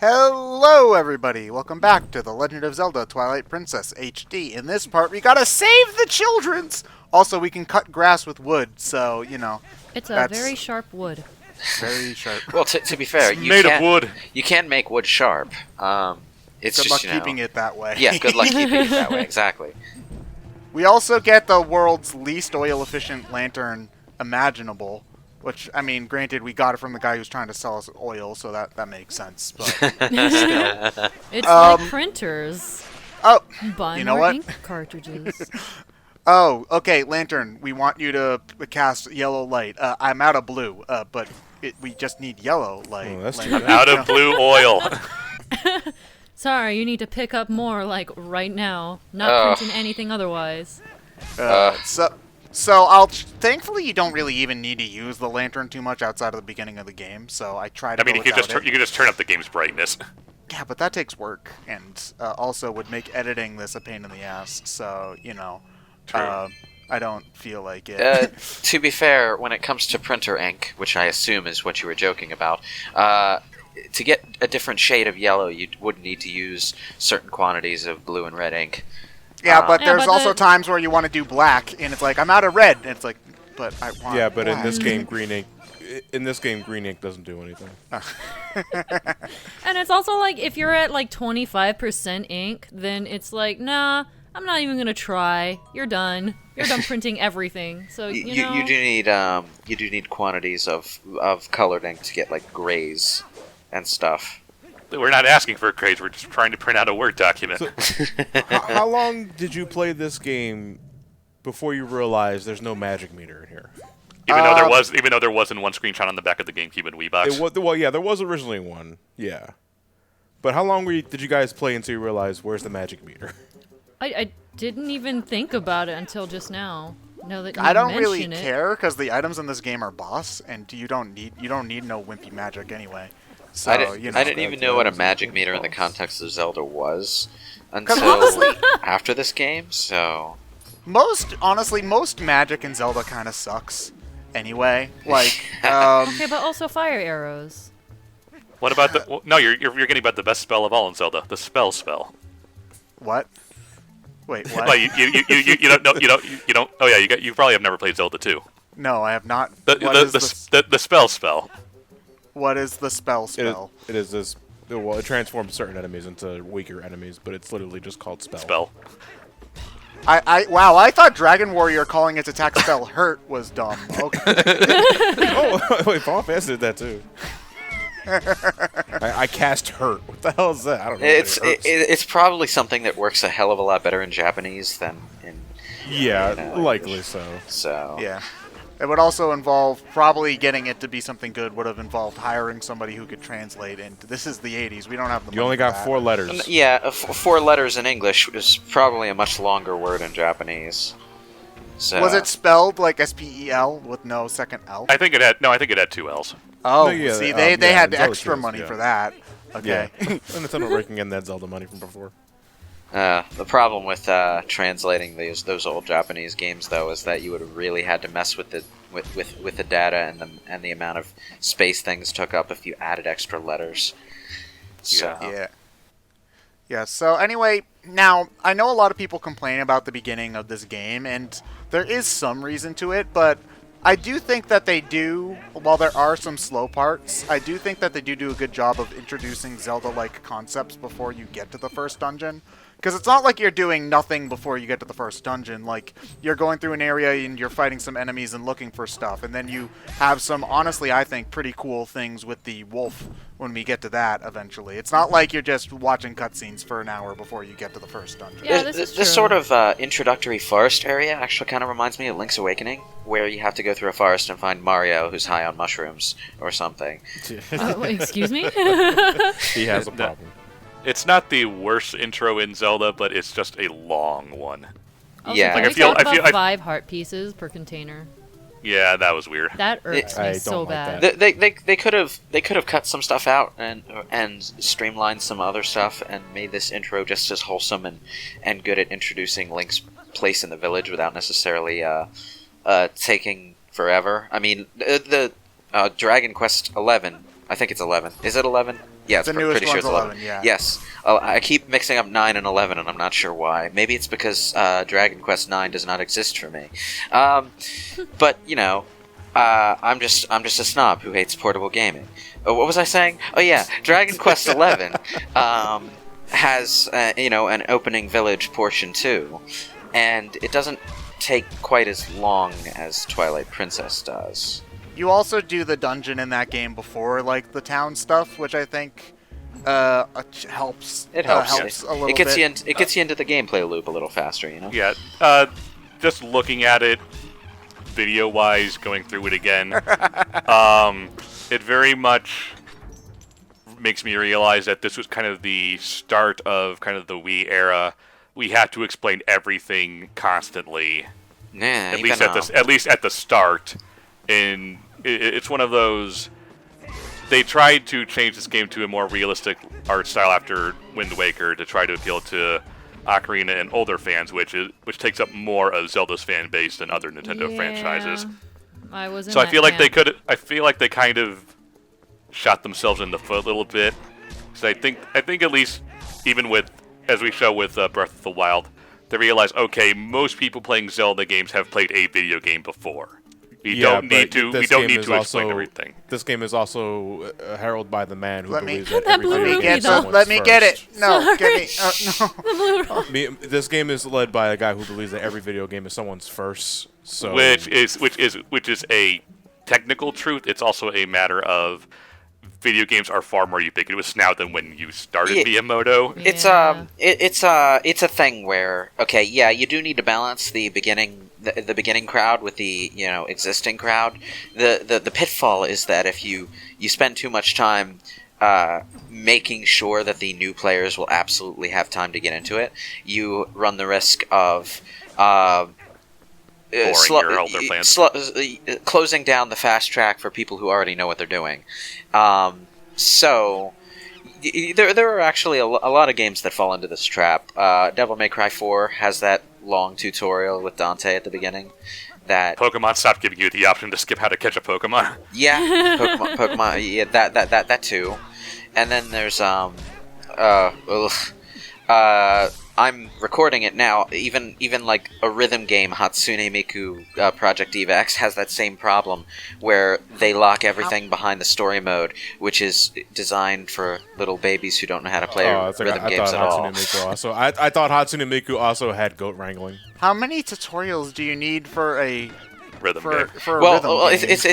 Hello, everybody! Welcome back to The Legend of Zelda Twilight Princess HD. In this part, we gotta save the children's! Also, we can cut grass with wood, so, you know. It's a very sharp wood. Very sharp. Well, to be fair, it's made of wood. You can make wood sharp. It's good just, luck keeping it that way. Yeah, good luck keeping it that way, exactly. We also get the world's least oil-efficient lantern imaginable. Which, I mean, granted, we got it from the guy who's trying to sell us oil, so that makes sense. But still. It's like printers. Oh, Buy you know more what? ink cartridges. Oh, okay, Lantern, we want you to cast yellow light. I'm out of blue, but we just need yellow light. Oh, that's Lantern. I'm out of blue oil. Sorry, you need to pick up more, like, right now. Not printing anything otherwise. So thankfully you don't really even need to use the lantern too much outside of the beginning of the game. So I try to. I mean, you could just turn up the game's brightness. Yeah, but that takes work, and also would make editing this a pain in the ass. So you know, I don't feel like it. To be fair, when it comes to printer ink, which I assume is what you were joking about, to get a different shade of yellow, you would need to use certain quantities of blue and red ink. Yeah, but there's also times where you want to do black, and it's like, I'm out of red, and it's like, but I want Yeah, but black. in this game, green ink doesn't do anything. And it's also like, if you're at like 25% ink, then it's like, nah, I'm not even gonna try. You're done. You're done printing everything. So you know. You do need quantities of colored ink to get like grays and stuff. We're not asking for grades. We're just trying to print out a Word document. Oh, How long did you play this game before you realized there's no magic meter in here? Even though there wasn't one screenshot on the back of the GameCube and Wii box. Oh, Yeah, there was originally one. Yeah, but how long did you guys play until you realized where's the magic meter? I didn't even think about it until just now. Now that you I don't really mention it. care because the items in this game are boss, and you don't need no wimpy magic anyway. So, I didn't even know what a magic meter in the context of Zelda was until after this game. So honestly, most magic in Zelda kind of sucks. Anyway, like Okay, but also fire arrows. What about the? Well, no, you're getting about the best spell of all in Zelda, the spell. What? Wait, what? Well, you don't know you don't. Oh yeah, you probably have never played Zelda 2. No, I have not. The spell. What is the spell? It is this. Well, it transforms certain enemies into weaker enemies, but it's literally just called spell. Wow, I thought Dragon Warrior calling its attack spell hurt was dumb. Okay. Oh, wait, Final Fantasy did that too. I cast hurt. What the hell is that? I don't know. It's probably something that works a hell of a lot better in Japanese than in likely so. So yeah. It would also involve, probably getting it to be something good would have involved hiring somebody who could translate, and this is the 80s, we don't have the money You only for got that. 4 letters. Yeah, 4 letters in English is probably a much longer word in Japanese. So. Was it spelled like S-P-E-L with no second L? I think it had 2 L's. Oh, No, yeah, see, they had Zelda extra choice, money yeah. for that. Okay. Yeah. And it's not raking in that Zelda money from before. The problem with translating those old Japanese games, though, is that you would have really had to mess with the data and the amount of space things took up if you added extra letters. So. Yeah, so anyway, now, I know a lot of people complain about the beginning of this game, and there is some reason to it, but I do think that they do, while there are some slow parts, I do think that they do a good job of introducing Zelda-like concepts before you get to the first dungeon. Because it's not like you're doing nothing before you get to the first dungeon. Like, you're going through an area and you're fighting some enemies and looking for stuff. And then you have some, honestly, I think, pretty cool things with the wolf when we get to that eventually. It's not like you're just watching cutscenes for an hour before you get to the first dungeon. Yeah, this is true. This sort of introductory forest area actually kind of reminds me of Link's Awakening, where you have to go through a forest and find Mario who's high on mushrooms or something. Wait, excuse me? He has a problem. It's not the worst intro in Zelda, but it's just a long one. Also, Yeah. can Like, we talk about 5 heart pieces per container? Yeah, that was weird. That irks me so bad. They could have cut some stuff out and streamlined some other stuff and made this intro just as wholesome and good at introducing Link's place in the village without necessarily taking forever. I mean, the Dragon Quest 11. I think it's 11. Is it 11? Yeah, it's The pretty newest sure one's it's 11. yeah. Yes. I keep mixing up 9 and 11, and I'm not sure why. Maybe it's because Dragon Quest 9 does not exist for me. But I'm just a snob who hates portable gaming. What was I saying? Oh yeah, Dragon Quest 11 has an opening village portion too, and it doesn't take quite as long as Twilight Princess does. You also do the dungeon in that game before, like, the town stuff, which I think helps. It helps. Helps a little it gets bit. it gets you into the gameplay loop a little faster, Yeah. Just looking at it, video-wise, going through it again, it very much makes me realize that this was kind of the start of kind of the Wii era. We had to explain everything constantly. Yeah, at least at the start. And it's one of those. They tried to change this game to a more realistic art style after Wind Waker to try to appeal to Ocarina and older fans, which takes up more of Zelda's fan base than other Nintendo franchises. I was in So I that feel like camp. I feel like they kind of shot themselves in the foot a little bit. So I think at least even with, as we show with Breath of the Wild, they realize, okay, most people playing Zelda games have played a video game before. We don't need to explain everything. This game is also heralded by the man who believes that That every blue video ruby, game is though. someone's Let me get it. first. No, Sorry. get me. No. This game is led by a guy who believes that every video game is someone's first. So Which is a technical truth. It's also a matter of video games are far more ubiquitous now than when you started Miyamoto. Yeah. It's a thing where, okay, yeah, you do need to balance the beginning crowd with the existing crowd. The pitfall is that if you spend too much time making sure that the new players will absolutely have time to get into it, you run the risk of Your older fans. closing down the fast track for people who already know what they're doing. So there are actually a lot of games that fall into this trap. Devil May Cry 4 has that long tutorial with Dante at the beginning. That Pokemon stopped giving you the option to skip how to catch a Pokemon. yeah, Pokemon, yeah, that too. And then there's I'm recording it now. Even like a rhythm game, Hatsune Miku Project Eva X has that same problem where they lock everything behind the story mode, which is designed for little babies who don't know how to play rhythm games at all. I thought Hatsune Miku also had goat wrangling. How many tutorials do you need for a Rhythm for, game. for a Well, rhythm game? it's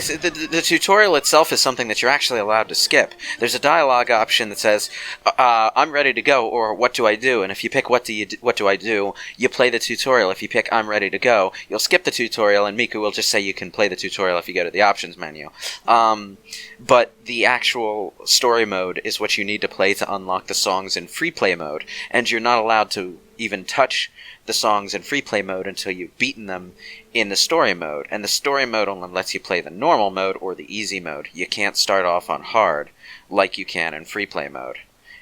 the tutorial itself is something that you're actually allowed to skip. There's a dialogue option that says, "I'm ready to go," or "What do I do?" And if you pick what do I do, you play the tutorial. If you pick "I'm ready to go," you'll skip the tutorial, and Miku will just say you can play the tutorial if you go to the options menu. But the actual story mode is what you need to play to unlock the songs in free play mode, and you're not allowed to even touch the songs in free play mode until you've beaten them in the story mode. And the story mode only lets you play the normal mode or the easy mode. You can't start off on hard like you can in free play mode.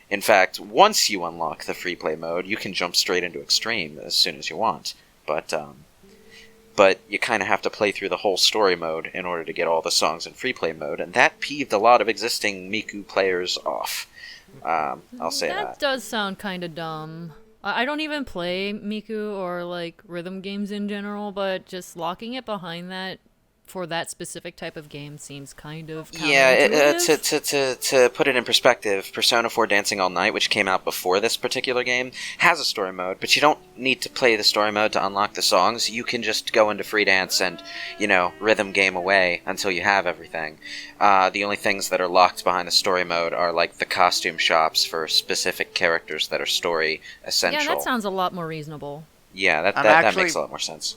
In fact, once you unlock the free play mode, you can jump straight into extreme as soon as you want. But you kind of have to play through the whole story mode in order to get all the songs in free play mode, and that peeved a lot of existing Miku players off. I'll say that. That does sound kind of dumb. I don't even play Miku or like rhythm games in general, but just locking it behind that for that specific type of game seems kind of counterintuitive. To put it in perspective, Persona 4 Dancing All Night, which came out before this particular game, has a story mode, but you don't need to play the story mode to unlock the songs. You can just go into free dance and, rhythm game away until you have everything. The only things that are locked behind the story mode are like the costume shops for specific characters that are story essential. Yeah, that sounds a lot more reasonable. Yeah, that actually- makes a lot more sense.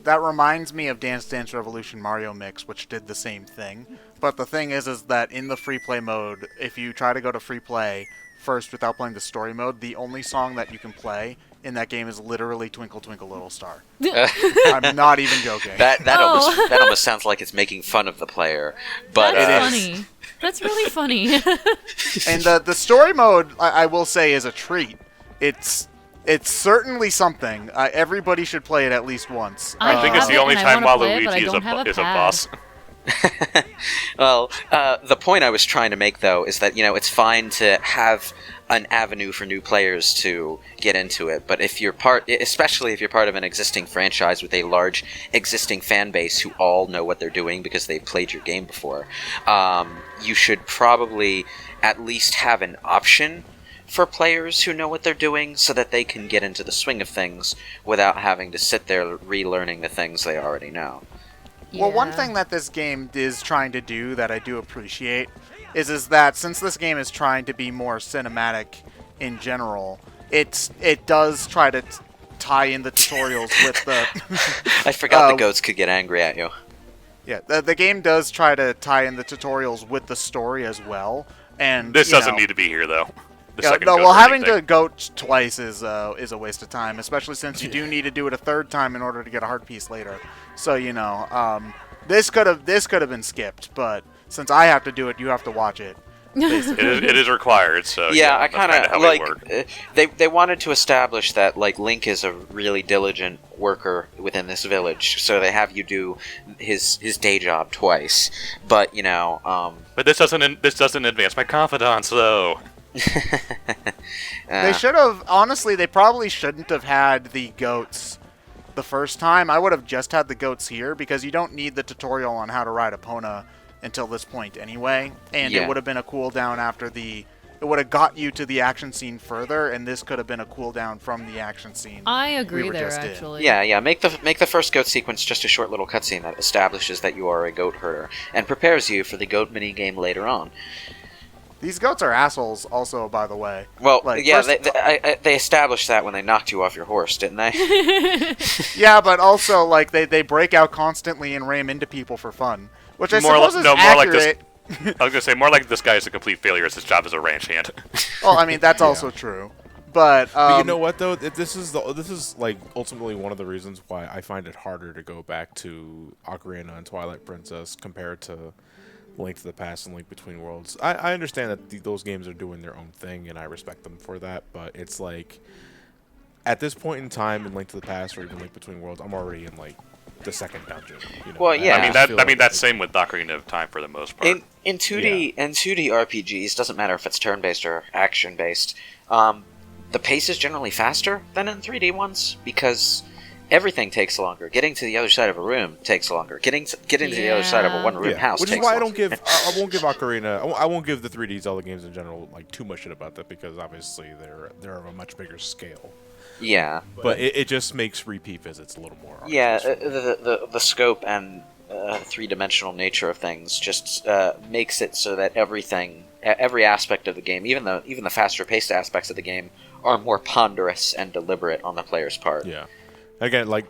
That reminds me of Dance Dance Revolution Mario Mix, which did the same thing. But the thing is that in the free play mode, if you try to go to free play first without playing the story mode, the only song that you can play in that game is literally Twinkle Twinkle Little Star. I'm not even joking. That almost sounds like it's making fun of the player, but That's funny. That's really funny. And the story mode, I will say, is a treat. It's certainly something. Everybody should play it at least once. I think it's have the it only and I time wanna play it, but I Waluigi don't have a is a pad. boss. Well, the point I was trying to make, though, is that, it's fine to have an avenue for new players to get into it, but especially if you're part of an existing franchise with a large existing fan base who all know what they're doing because they've played your game before, you should probably at least have an option for players who know what they're doing so that they can get into the swing of things without having to sit there relearning the things they already know. Well, one Yeah. thing that this game is trying to do that I do appreciate is that since this game is trying to be more cinematic in general, it does try to tie in the tutorials with the I forgot the goats could get angry at you. yeah the game does try to tie in the tutorials with the story as well. And This you doesn't know, need to be here, though. The yeah, second no, goat well, or having anything. to goat twice is a waste of time, especially since you do need to do it a third time in order to get a heart piece later. So this could have been skipped, but since I have to do it, you have to watch it. It is required, so Yeah, I that's kind kinda how of they like. work. They wanted to establish that Link is a really diligent worker within this village, so they have you do his day job twice. But But this doesn't advance my confidence, though. They should have, honestly, they probably shouldn't have had the goats the first time. I would have just had the goats here because you don't need the tutorial on how to ride Epona until this point anyway. And Yeah. it would have been a cooldown it would have got you to the action scene further, and this could have been a cooldown from the action scene. I agree were there, just in. actually. Yeah. Make the first goat sequence just a short little cutscene that establishes that you are a goat herder and prepares you for the goat mini game later on. These goats are assholes also, by the way. Well, Like, yeah, first- they established that when they knocked you off your horse, didn't they? Yeah, but also, like, they break out constantly and ram into people for fun. Which I More suppose li- is no, more like this- accurate. I was gonna say more like this guy is a complete failure as his job as a ranch hand. Well, I mean, that's also true. But, But you know what though? This is like ultimately one of the reasons why I find it harder to go back to Ocarina and Twilight Princess compared to Link to the Past and Link Between Worlds. I understand that those games are doing their own thing, and I respect them for that. But it's like at this point in time in Link to the Past or even Link Between Worlds, I'm already in like the second dungeon. Well, yeah. I mean that's same with Ocarina of Time for the most part. In 2D RPGs, doesn't matter if it's turn-based or action-based, the pace is generally faster than in 3D ones because everything takes longer. Getting to the other side of a room takes longer. Getting to the other side of a one-room house which takes is why longer. I won't give Ocarina. I won't give the 3D Zelda games in general like too much shit about that because obviously they're of a much bigger scale. Yeah. But it just makes repeat visits a little more. Yeah, arduous. the scope and three-dimensional nature of things just makes it so that every aspect of the game, even the faster-paced aspects of the game, are more ponderous and deliberate on the player's part. Yeah. Again, like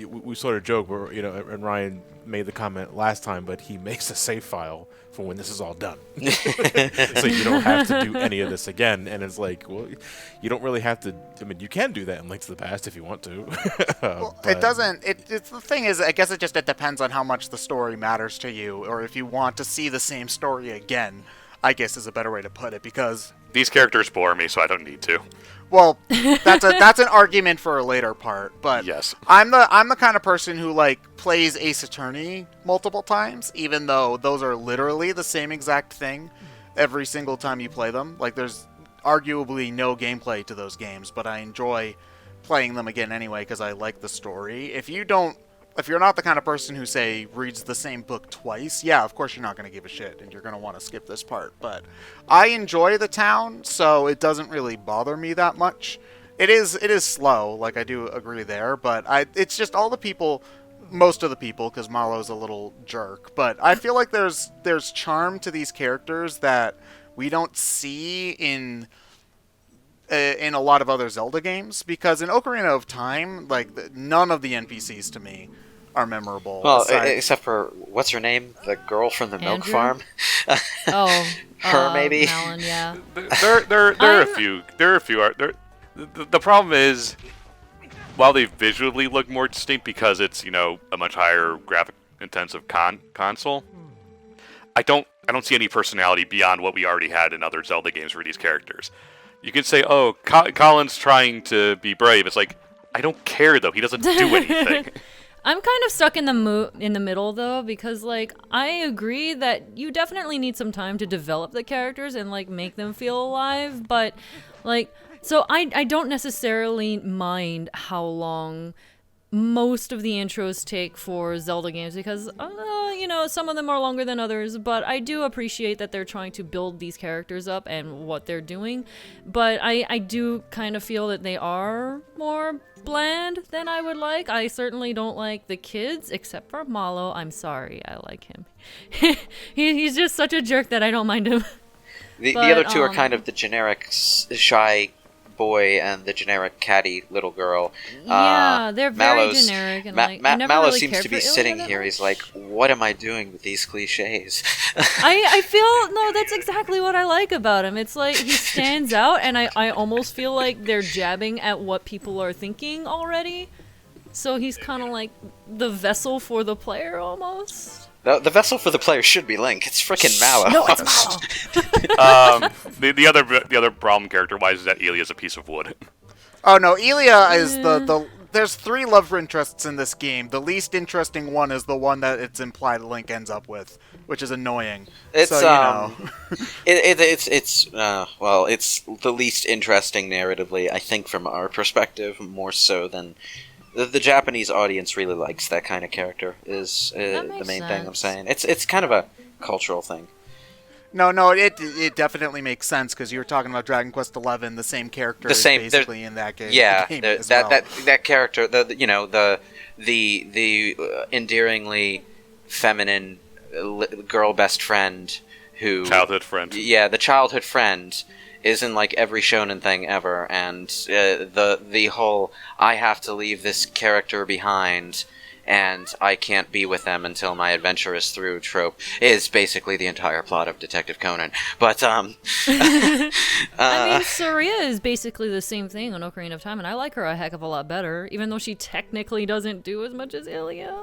we sort of joke, where and Ryan made the comment last time, but he makes a save file for when this is all done, so you don't have to do any of this again. And it's like, well, you don't really have to. I mean, you can do that in Link to the Past if you want to. Well, but- it doesn't. It's the thing is, I guess it depends on how much the story matters to you, or if you want to see the same story again. I guess is a better way to put it because, These characters bore me, so I don't need to. well, that's an argument for a later part. But Yes. I'm the kind of person who like plays Ace Attorney multiple times, even though those are literally the same exact thing every single time you play them. Like there's arguably no gameplay to those games, but I enjoy playing them again anyway because I like the story. If you're not the kind of person who, say, reads the same book twice, yeah, of course you're not going to give a shit, and you're going to want to skip this part. But I enjoy the town, so it doesn't really bother me that much. It is slow, like I do agree there, but it's just all the people, most of the people, because Malo's a little jerk, but I feel like there's charm to these characters that we don't see in a lot of other Zelda games, because in Ocarina of Time, like, none of the NPCs to me are memorable. Well, aside- except for what's her name, the girl from the milk Andrew? farm. Oh, Her, maybe? Malin, yeah. There are a few. The problem is, while they visually look more distinct because it's a much higher graphic intensive console, I don't see any personality beyond what we already had in other Zelda games for these characters. You can say, oh, Colin's trying to be brave. It's like, I don't care though. He doesn't do anything. I'm kind of stuck in the middle though, because like I agree that you definitely need some time to develop the characters and like make them feel alive, but like so I don't necessarily mind how long most of the intros take for Zelda games because, some of them are longer than others, but I do appreciate that they're trying to build these characters up and what they're doing. But I do kind of feel that they are more bland than I would like. I certainly don't like the kids, except for Malo. I'm sorry, I like him. He's just such a jerk that I don't mind him. The other two are kind of the generic shy boy and the generic catty little girl. Yeah, they're very generic. And I never Mallow really seems cared to be for Ilya sitting that here. much. He's like, what am I doing with these cliches? I feel, no, that's exactly what I like about him. It's like he stands out, and I almost feel like they're jabbing at what people are thinking already. So he's kind of like the vessel for the player almost. The vessel for the player should be Link. It's frickin' Mallow. No, it's Malo. The other problem character-wise is that Ilya's a piece of wood. Oh no, Ilya is the there's 3 love interests in this game. The least interesting one is the one that it's implied Link ends up with, which is annoying. It's so, it's the least interesting narratively, I think, from our perspective, more so than the Japanese audience really likes that kind of character. Is the main thing I'm saying. It's kind of a cultural thing. No, it definitely makes sense because you were talking about Dragon Quest XI. The same character is basically in that game. Yeah, game that character, the endearingly feminine girl best friend who Childhood friend. Yeah, the childhood friend is in like every shonen thing ever, and the whole I have to leave this character behind and I can't be with them until my adventure is through trope is basically the entire plot of Detective Conan. But I mean, Saria is basically the same thing on Ocarina of Time, and I like her a heck of a lot better, even though she technically doesn't do as much as Ilya.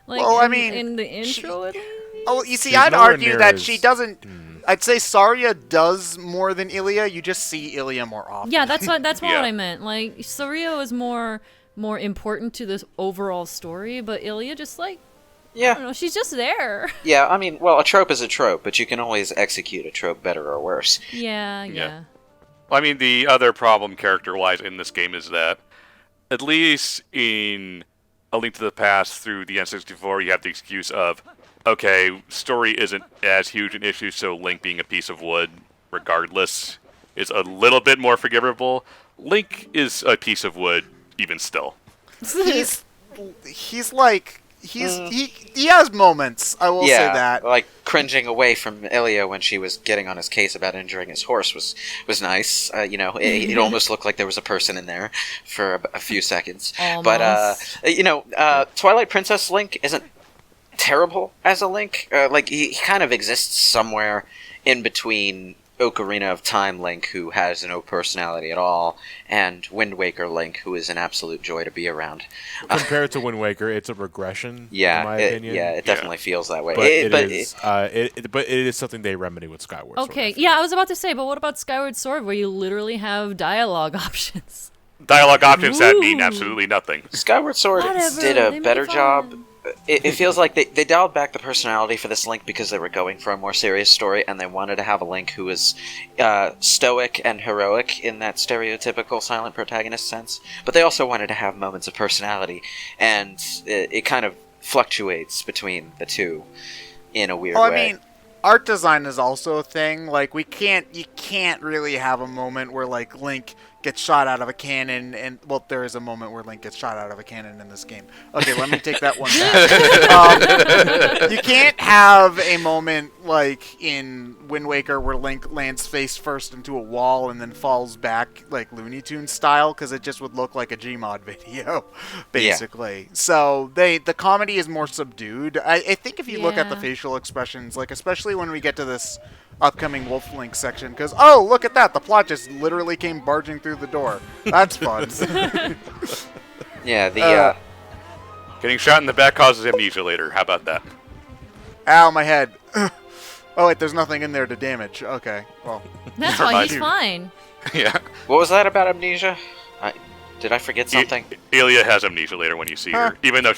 Like, well, I mean, in the intro, at least. Oh, you see, She's I'd nowhere argue near that as- she doesn't. I'd say Saria does more than Ilya. You just see Ilya more often. Yeah, that's more Yeah. what I meant. Like, Saria is more important to this overall story, but Ilya just like, I don't know, she's just there. Yeah, I mean, well, a trope is a trope, but you can always execute a trope better or worse. Yeah. Well, I mean, the other problem character-wise in this game is that, at least in A Link to the Past through the N64, you have the excuse of, okay, story isn't as huge an issue, so Link being a piece of wood, regardless, is a little bit more forgivable. Link is a piece of wood, even still. He's like he has moments. I will say that. Like cringing away from Ilya when she was getting on his case about injuring his horse was nice. It almost looked like there was a person in there for a few seconds. Almost. But Twilight Princess Link isn't terrible as a Link. Like he kind of exists somewhere in between Ocarina of Time Link, who has no personality at all, and Wind Waker Link, who is an absolute joy to be around. Compared to Wind Waker, it's a regression. Yeah, in my opinion. it definitely feels that way. But it is something they remedy with Skyward Sword. Okay, yeah, I was about to say, but what about Skyward Sword, where you literally have dialogue options? Dialogue options that mean Ooh. absolutely nothing. Skyward Sword Whatever, did they a made better fun. job. It feels like they dialed back the personality for this Link because they were going for a more serious story, and they wanted to have a Link who was stoic and heroic in that stereotypical silent protagonist sense. But they also wanted to have moments of personality, and it kind of fluctuates between the two in a weird way. I mean, art design is also a thing. Like you can't really have a moment where like Link gets shot out of a cannon, and well, there is a moment where Link gets shot out of a cannon in this game. Okay, let me take that one back. You can't have a moment like in Wind Waker where Link lands face first into a wall and then falls back like Looney Tunes style, because it just would look like a Gmod video, basically. Yeah. So the comedy is more subdued. I think if you look at the facial expressions, like especially when we get to this upcoming Wolf Link section, because look at that, the plot just literally came barging through the door. That's fun. Yeah, Getting shot in the back causes amnesia later. How about that? Ow, my head. Oh wait, there's nothing in there to damage. Okay, well. That's why he's fine. Yeah. What was that about amnesia? Did I forget something? Ilya has amnesia later when you see her, even though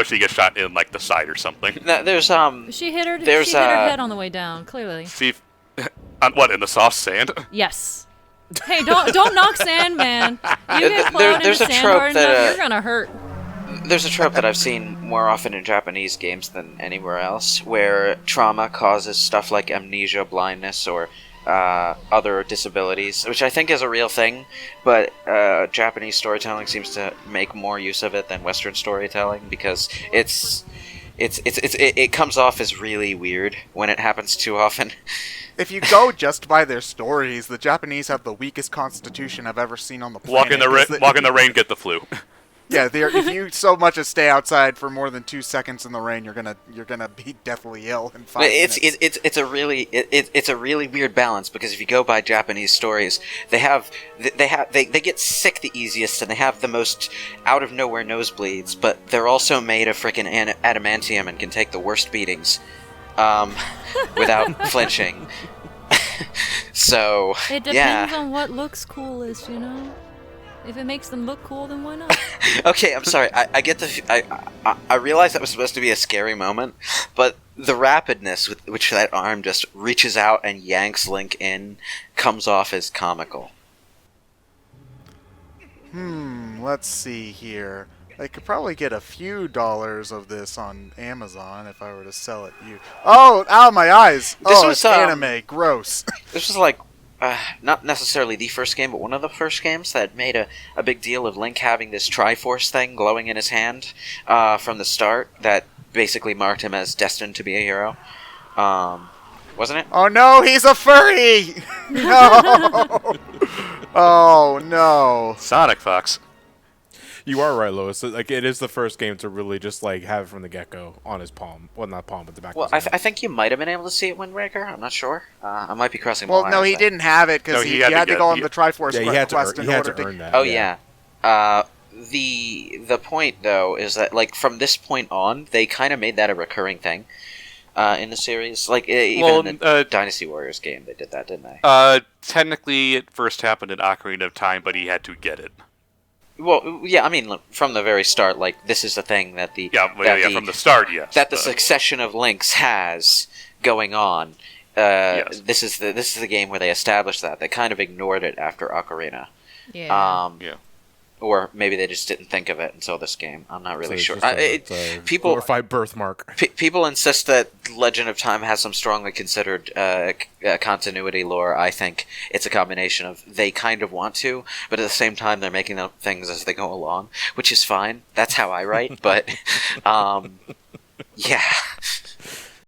she gets shot in like the side or something. No, there's She hit her. There's, she hit her head on the way down. Clearly. See, on what, in the soft sand? Yes. Hey, don't knock sand, man. You get plowed there's into a sand trope hard that, enough, you're gonna hurt. There's a trope that I've seen more often in Japanese games than anywhere else, where trauma causes stuff like amnesia, blindness, or other disabilities, which I think is a real thing, but Japanese storytelling seems to make more use of it than Western storytelling, because it comes off as really weird when it happens too often. If you go just by their stories, the Japanese have the weakest constitution I've ever seen on the planet. Walk in the rain, get the flu. Yeah, if you so much as stay outside for more than 2 seconds in the rain, you're gonna be deathly ill in 5 minutes. It's a really weird balance, because if you go by Japanese stories, they get sick the easiest, and they have the most out of nowhere nosebleeds, but they're also made of frickin' adamantium and can take the worst beatings without flinching. So It depends on what looks coolest, you know? If it makes them look cool, then why not? Okay, I'm sorry. I get I realize that was supposed to be a scary moment, but the rapidness with which that arm just reaches out and yanks Link in comes off as comical. Let's see here. I could probably get a few dollars of this on Amazon if I were to sell it to you. Oh, ow, my eyes! Was it's anime. Gross. This was like not necessarily the first game, but one of the first games that made a big deal of Link having this Triforce thing glowing in his hand from the start that basically marked him as destined to be a hero. Wasn't it? Oh no, he's a furry! No! Oh no. Sonic Fox. You are right, Lois. Like, it is the first game to really just like have it from the get-go on his palm. Well, not palm, but the back Well, of his hand. I think you might have been able to see it Wind Waker. I'm not sure. I might be crossing. Well, no, he didn't have it because No, he had to go on the Triforce Yeah, he had quest to, in he had order to to. earn that. Oh yeah. The point though is that like from this point on, they kind of made that a recurring thing in the series. Like even in the Dynasty Warriors game, they did that, didn't they? Technically, it first happened in Ocarina of Time, but he had to get it. Well, yeah, I mean, from the very start, like this is the thing that From the start, yes. that the succession of links has going on. Yes. This is the game where they established that. They kind of ignored it after Ocarina. Yeah. Yeah. Or maybe they just didn't think of it until this game. I'm not really So sure. it's just a People glorified birthmark. people insist that Legend of Time has some strongly considered continuity lore. I think it's a combination of they kind of want to, but at the same time they're making up things as they go along, which is fine. That's how I write. But yeah.